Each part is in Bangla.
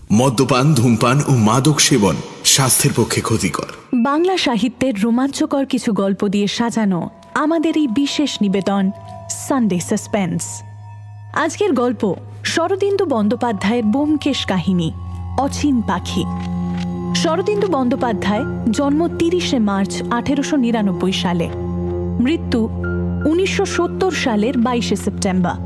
মদ্যপান, ধূমপান ও মাদক সেবন স্বাস্থ্যের পক্ষে ক্ষতিকর। বাংলা সাহিত্যের রোমাঞ্চকর কিছু গল্প দিয়ে সাজানো আমাদের এই বিশেষ নিবেদন সানডে সাসপেন্স। আজকের গল্প শরদিন্দু বন্দ্যোপাধ্যায়ের ব্যোমকেশ কাহিনী অচিন পাখি। শরদিন্দু বন্দ্যোপাধ্যায় জন্ম ৩০শে মার্চ ১৮৯৯ সালে, মৃত্যু ১৯৭০ সালের ২২শে সেপ্টেম্বর।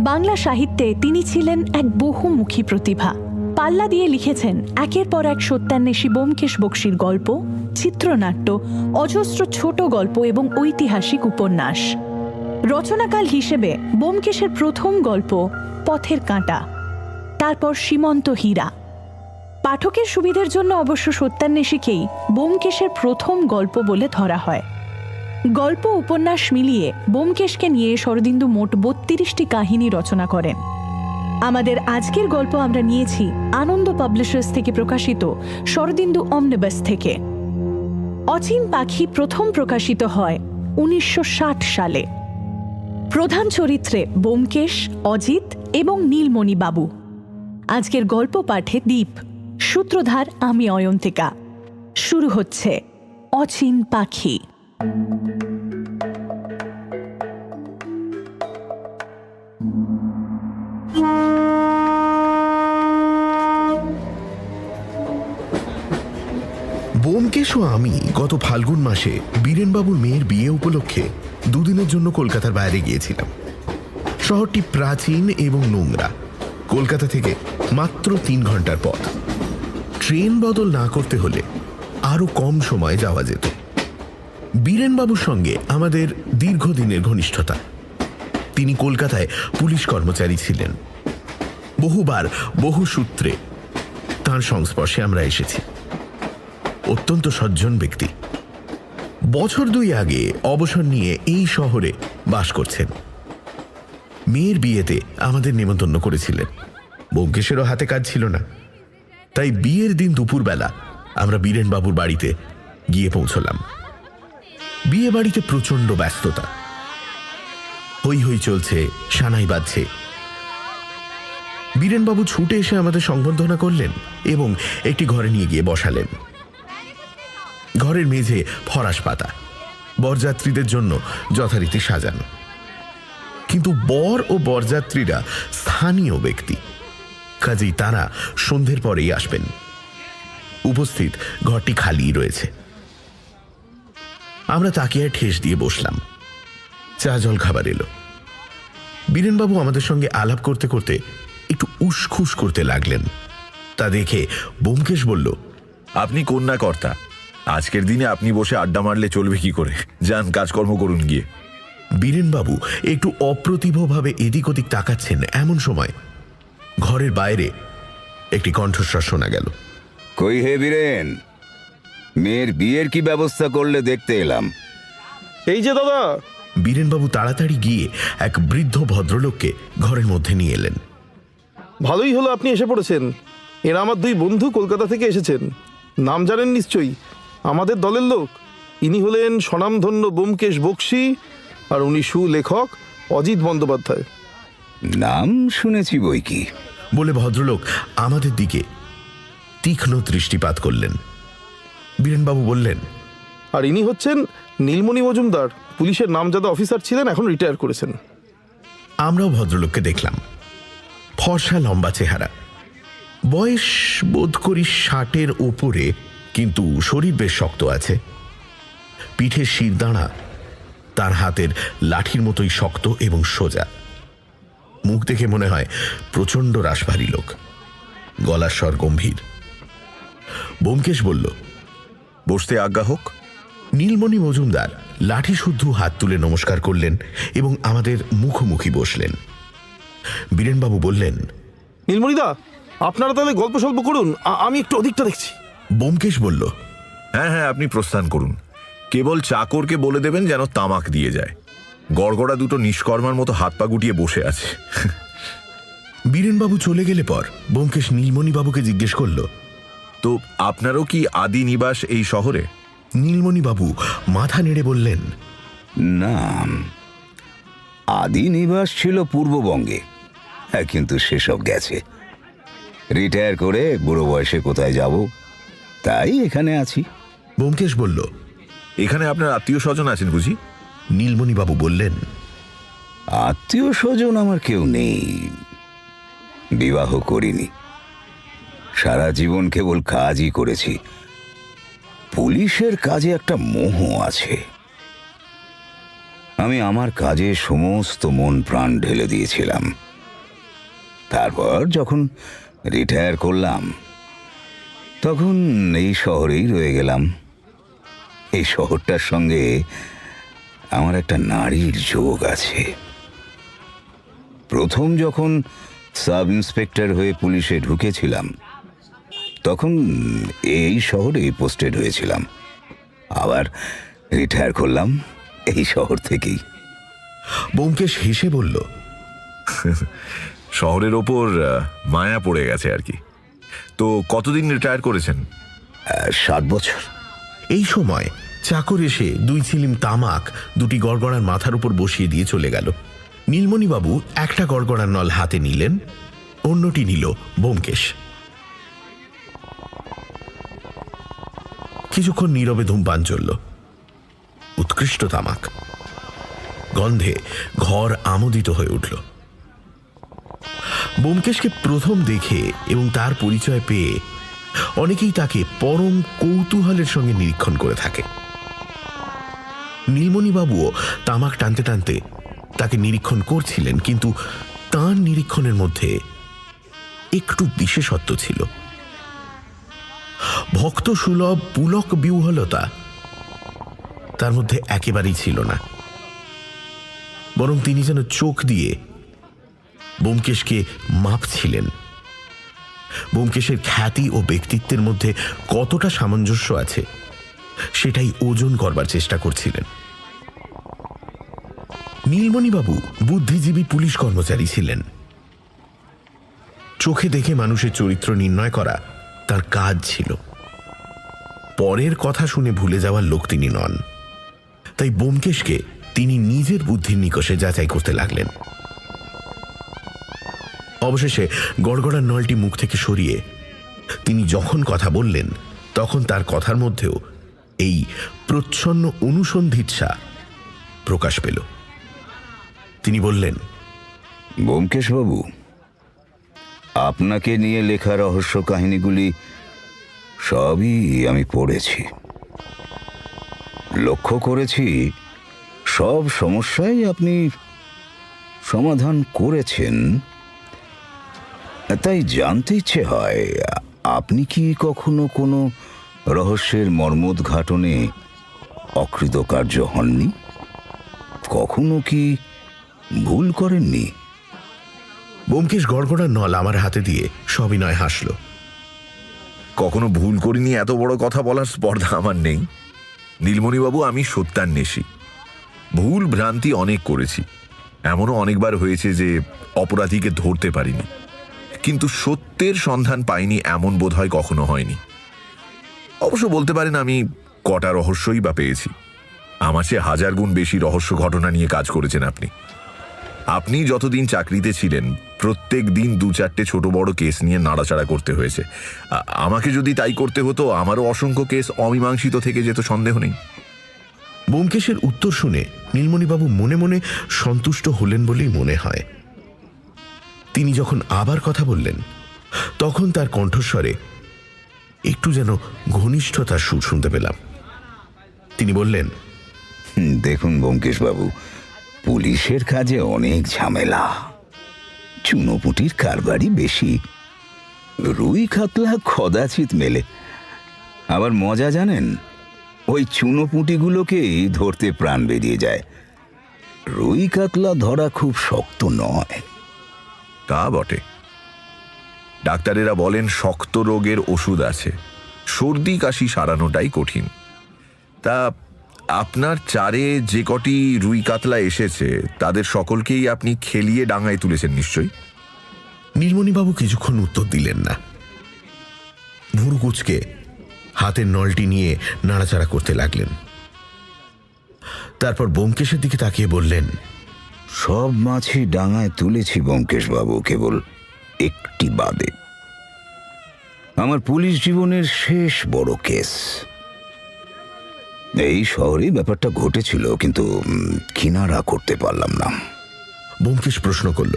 বাংলা সাহিত্যে তিনি ছিলেন এক বহুমুখী প্রতিভা। পাল্লা দিয়ে লিখেছেন একের পর এক সত্যান্বেষী ব্যোমকেশ বক্সীর গল্প, চিত্রনাট্য, অজস্র ছোট গল্প এবং ঐতিহাসিক উপন্যাস। রচনাকাল হিসেবে ব্যোমকেশের প্রথম গল্প পথের কাঁটা, তারপর সীমন্ত হীরা। পাঠকের সুবিধার জন্য অবশ্য সত্যান্বেষীকেই ব্যোমকেশের প্রথম গল্প বলে ধরা হয়। গল্প উপন্যাস মিলিয়ে ব্যোমকেশকে নিয়ে শরদিন্দু মোট ৩২টি কাহিনী রচনা করেন। আমাদের আজকের গল্প আমরা নিয়েছি আনন্দ পাবলিশার্স থেকে প্রকাশিত শরদিন্দু অমনিবাস থেকে। অচিন পাখি প্রথম প্রকাশিত হয় ১৯৬০ সালে। প্রধান চরিত্রে ব্যোমকেশ, অজিত এবং নীলমণি বাবু। আজকের গল্প পাঠে দীপ, সূত্রধার আমি অয়ন্তিকা। শুরু হচ্ছে অচিন পাখি। ব্যোমকেশ ও আমি গত ফাল্গুন মাসে বীরেনবাবুর মেয়ের বিয়ে উপলক্ষে দুদিনের জন্য কলকাতার বাইরে গিয়েছিলাম। শহরটি প্রাচীন এবং নোংরা। কলকাতা থেকে মাত্র ৩ ঘন্টার পথ। ট্রেন বদল না করতে হলে আরো কম সময় যাওয়া যেত। বীরেনবাবুর সঙ্গে আমাদের দীর্ঘদিনের ঘনিষ্ঠতা। তিনি কলকাতায় পুলিশ কর্মচারী ছিলেন। বহুবার বহু সূত্রে তাঁর সংস্পর্শে আমরা এসেছি। অত্যন্ত সজ্জন ব্যক্তি। বছর ২ আগে অবসর নিয়ে এই শহরে বাস করছেন। মেয়ের বিয়েতে আমাদের নেমন্তন্ন করেছিলেন। ব্যোমকেশেরও হাতে কাজ ছিল না, তাই বিয়ের দিন দুপুরবেলা আমরা বীরেনবাবুর বাড়িতে গিয়ে পৌঁছলাম। বিয়ে বাড়িতে প্রচণ্ড ব্যস্ততা, হই হই চলছে, সানাই বাজছে। বীরেনবাবু ছুটে এসে আমাদের সংবর্ধনা করলেন এবং একটি ঘরে নিয়ে গিয়ে বসালেন। ঘরের মেঝে ফরাস পাতা, বরযাত্রীদের জন্য যথারীতি সাজানো। কিন্তু বর ও বরযাত্রীরা স্থানীয় ব্যক্তি, কাজেই তারা সন্ধ্যের পরেই আসবেন। উপস্থিত ঘরটি খালি রয়েছে। আমরা তাকিয়ায় ঠেস দিয়ে বসলাম। চা জল খাবার এলো। বীরেনবাবু আমাদের সঙ্গে আলাপ করতে করতে একটু উসখুস করতে লাগলেন। তা দেখে ব্যোমকেশ বলল, আপনি কন্যাকর্তা, আজকের দিনে আপনি বসে আড্ডা মারলে চলবে কি করে? যান, কাজকর্ম করুন গিয়ে। বীরেনবাবু একটু অপ্রতিভভাবে এদিক ওদিক তাকাচ্ছেন। এমন সময় ঘরের বাইরে একটি কণ্ঠস্বর শোনা গেল। কই হে বীরেন, মেয়ের বিয়ের কি ব্যবস্থা করলে দেখতে এলাম। এই যে দাদা। বীরেনবাবু তাড়াতাড়ি গিয়ে এক বৃদ্ধ ভদ্রলোককে ঘরের মধ্যে নিয়ে এলেন। ভালোই হলো আপনি এসে পড়েছেন। এরা আমার 2 বন্ধু কলকাতা থেকে এসেছেন। নাম জানেন নিশ্চয়ই, আমাদের দলের লোক। ইনি হলেন স্বনামধন্য ব্যোমকেশ বক্সী, আর উনি সুলেখক অজিত বন্দ্যোপাধ্যায়। নাম শুনেছি বই কি বলে ভদ্রলোক আমাদের দিকে তীক্ষ্ণ দৃষ্টিপাত করলেন। বীরেনবাবু বললেন, আর ইনি হচ্ছেন নীলমণি মজুমদার, পুলিশের নামজাদা অফিসার ছিলেন, এখন রিটায়ার করেছেন। আমরাও ভদ্রলোককে দেখলাম। ফর্সা লম্বা চেহারা, বয়স বোধ করি 60-এর ওপরে, কিন্তু শরীর বেশ শক্ত আছে। পিঠের শিরদাঁড়া তার হাতের লাঠির মতোই শক্ত এবং সোজা। মুখ দেখে মনে হয় প্রচণ্ড রাশভারী লোক। গলার স্বর গম্ভীর। ব্যোমকেশ বলল, বসতে আজ্ঞা হোক। নীলমণি মজুমদার লাঠি শুদ্ধ হাত তুলে নমস্কার করলেন এবং আমাদের মুখোমুখি বসলেন। বীরেনবাবু বললেন, নীলমণিদা, আপনারা তাহলে গল্প স্বল্প করুন, আমি একটু অধিকটা দেখছি। ব্যোমকেশ বলল, হ্যাঁ হ্যাঁ, আপনি প্রস্থান করুন। কেবল চাকরকে বলে দেবেন যেন তামাক দিয়ে যায়। গড়গড়া দুটো নিষ্কর্মার মতো হাত পা গুটিয়ে বসে আছে। বীরেনবাবু চলে গেলে পর ব্যোমকেশ নীলমণিবাবুকে জিজ্ঞেস করল, তো আপনারও কি আদি নিবাস এই শহরে? নীলমণিবাবু মাথা নেড়ে বললেন, না, আদি নিবাস ছিল পূর্ববঙ্গে, কিন্তু সেসব গেছে। রিটায়ার করে বুড়ো বয়সে কোথায় যাব, তাই এখানে আছি। ব্যোমকেশ বলল। এখানে আপনার আত্মীয় স্বজন আছেন বুঝি? নীলমণিবাবু বললেন, আত্মীয় স্বজন আমার কেউ নেই, বিবাহ করিনি, সারা জীবন কেবল কাজই করেছি। পুলিশের কাজে একটা মোহ আছে, আমি আমার কাজে সমস্ত মন প্রাণ ঢেলে দিয়েছিলাম। তারপর যখন রিটায়ার করলাম তখন এই শহরেই রয়ে গেলাম। এই শহরটার সঙ্গে আমার একটা নারীর যোগ আছে। প্রথম যখন সাব ইন্সপেক্টর হয়ে পুলিশে ঢুকেছিলাম তখন এই শহরে পোস্টেড হয়েছিলাম, আবার রিটায়ার করলাম এই শহর থেকেই। ব্যোমকেশ হেসে বলল, শহরের ওপর মায়া পড়ে গেছে আর কি। তো কতদিন রিটায়ার করেছেন? 7 বছর। এই সময় চাকর এসে 2 চিলিম তামাক দুটি গড়গড়ার মাথার উপর বসিয়ে দিয়ে চলে গেল। নীলমণিবাবু একটা গড়গড়ার নল হাতে নিলেন, অন্যটি নিল ব্যোমকেশ। কিছুক্ষণ নীরবে ধূমপান চলল। উৎকৃষ্ট তামাক, গন্ধে ঘর আমোদিত হয়ে উঠল। ব্যোমকেশকে প্রথম দেখে এবং তার পরিচয় পেয়ে অনেকেই তাকে পরম কৌতূহলের সঙ্গে নিরীক্ষণ করে থাকে। নীলমণিবাবুও তামাক টানতে টানতে তাকে নিরীক্ষণ করছিলেন, কিন্তু তাঁর নিরীক্ষণের মধ্যে একটু বিশেষত্ব ছিল। ভক্ত সুলভ পুলক বিহ্বলতা তার মধ্যে একেবারেই ছিল না, বরং তিনি যেন চোখ দিয়ে ব্যোমকেশকে মাপছিলেন। ব্যোমকেশের খ্যাতি ও ব্যক্তিত্বের মধ্যে কতটা সামঞ্জস্য আছে সেটাই ওজন করবার চেষ্টা করছিলেন। নীলমণিবাবু বুদ্ধিজীবী পুলিশ কর্মচারী ছিলেন। চোখে দেখে মানুষের চরিত্র নির্ণয় করা তার কাজ ছিল। পরের কথা শুনে ভুলে যাওয়ার লোক তিনি নন। তাই ব্যোমকেশকে তিনি নিজের বুদ্ধির নিকষে যাচাই করতে লাগলেন। অবশেষে গড়গড়ার নলটি মুখ থেকে সরিয়ে তিনি যখন কথা বললেন তখন তার কথার মধ্যেও এই প্রচ্ছন্ন অনুসন্ধিৎসা প্রকাশ পেল। তিনি বললেন, ব্যোমকেশবাবু, আপনাকে নিয়ে লেখা রহস্য কাহিনীগুলি সবই আমি পড়েছি, লক্ষ্য করেছি সব সমস্যাই আপনি সমাধান করেছেন। তাই জানতে ইচ্ছে হয়, আপনি কি কখনো কোনো রহস্যের মর্মোদ্ঘাটনে অকৃতকার্য হননি? কখনো কি ভুল করেননি? ব্যোমকেশ গড়গড়ার নল আমার হাতে দিয়ে সবিনয় হাসল। কখনো ভুল করিনি এত বড় কথা বলার স্পর্ধা আমার নেই নীলমণিবাবু। আমি সত্যান্বেষী, ভুল ভ্রান্তি অনেক করেছি। এমনও অনেকবার হয়েছে যে অপরাধীকে ধরতে পারিনি, কিন্তু সত্যের সন্ধান পাইনি এমন বোধ হয় কখনো হয়নি। অবশ্য বলতে পারেন আমি কটা রহস্যই বা পেয়েছি। আমার চেয়ে 1000 গুণ বেশি রহস্য ঘটনা নিয়ে কাজ করেছেন আপনি। আপনি যতদিন চাকরিতে ছিলেন প্রত্যেক দিন 2-4টে ছোট বড় কেস নিয়ে নাড়াচাড়া করতে হয়েছে। আমাকে যদি তাই করতে হতো আমারও অসংখ্য কেস অমীমাংসিত থেকে যেত, সন্দেহ নেই। ব্যোমকেশের উত্তর শুনে নীলমণিবাবু মনে মনে সন্তুষ্ট হলেন বলেই মনে হয়। তিনি যখন আবার কথা বললেন তখন তার কণ্ঠস্বরে একটু যেন ঘনিষ্ঠতার সুর শুনতে পেলাম। তিনি বললেন, দেখুন ব্যোমকেশবাবু, পুলিশের কাজে অনেক ঝামেলা, চুনোপুটির কারবারই বেশি। রুই কাতলা কদাচিৎ মেলে। আবার মজা জানেন, ওই চুনোপুটিগুলোকেই ধরতে প্রাণ বেরিয়ে যায়। রুই কাতলা ধরা খুব শক্ত নয়। তা বটে। ডাক্তারেরা বলেন শক্ত রোগের ওষুধ আছে, সর্দি কাশি সারানোটাই কঠিন। তা আপনার চারে যে কটি রুই কাতলা এসেছে তাদের সকলকেই আপনি খেলিয়ে ডাঙায় তুলেছেন নিশ্চয়ই? নীলমণিবাবু কিছুক্ষণ উত্তর দিলেন না। ভুরু কুঁচকে হাতের নলটি নিয়ে নাড়াচাড়া করতে লাগলেন। তারপর ব্যোমকেশের দিকে তাকিয়ে বললেন, সব মাছই ডাঙায় তুলেছি ব্যোমকেশবাবু, কেবল একটি বাদে। আমার পুলিশ জীবনের শেষ বড় কেস। এই শহরেই ব্যাপারটা ঘটেছিল, কিন্তু কিনারা করতে পারলাম না। ব্যোমকেশ প্রশ্ন করল।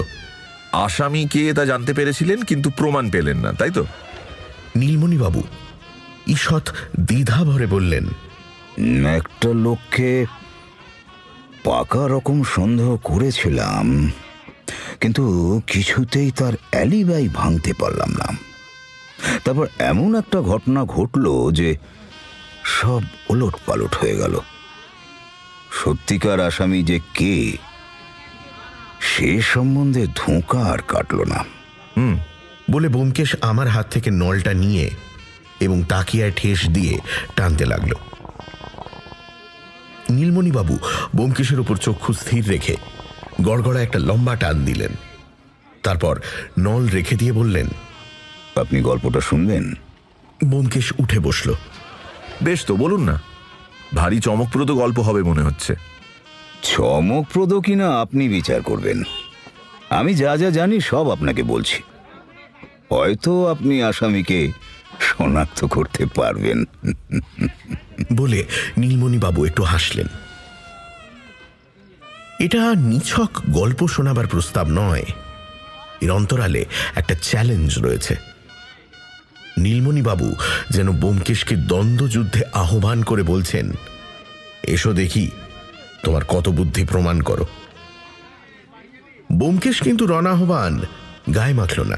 আসামি কে তা জানতে পেরেছিলেন, কিন্তু প্রমাণ পেলেন না, তাই তো? নীলমণিবাবু ঈষৎ দ্বিধা ভরে বললেন, একটা লোককে পাকা রকম সন্দেহ করেছিলাম, কিন্তু কিছুতেই তার অ্যালিবাই ভাঙতে পারলাম না। তারপর এমন একটা ঘটনা ঘটলো যে সব ওলট পালট হয়ে গেল। সত্যিকার আসামি যে কে, সে সম্বন্ধে ধোঁকা আর কাটল না। বলে ব্যোমকেশ আমার হাত থেকে নলটা নিয়ে এবং তাকিয়ায় ঠেস দিয়ে টানতে লাগল। নীলমণিবাবু ব্যোমকেশের উপর চক্ষু স্থির রেখে গড়গড়া একটা লম্বা টান দিলেন। তারপর নল রেখে দিয়ে বললেন, আপনি গল্পটা শুনবেন? ব্যোমকেশ উঠে বসল। বেশ তো, বলুন না। ভারী চমকপ্রদ গল্প হবে মনে হচ্ছে। চমকপ্রদ কিনা আপনি বিচার করবেন। আমি যা যা জানি সব আপনাকে বলছি। হয়তো আপনি আসামিকে শনাক্ত করতে পারবেন। বলে নীলমণিবাবু একটু হাসলেন। এটা নিছক গল্প শোনাবার প্রস্তাব নয়, এর অন্তরালে একটা চ্যালেঞ্জ রয়েছে। নীলমণিবাবু যেন ব্যোমকেশকে দ্বন্দ্বযুদ্ধে আহ্বান করে বলছেন, এসো দেখি তোমার কত বুদ্ধি প্রমাণ করো। ব্যোমকেশ কিন্তু রণাহ্বান গায়ে মাখল না।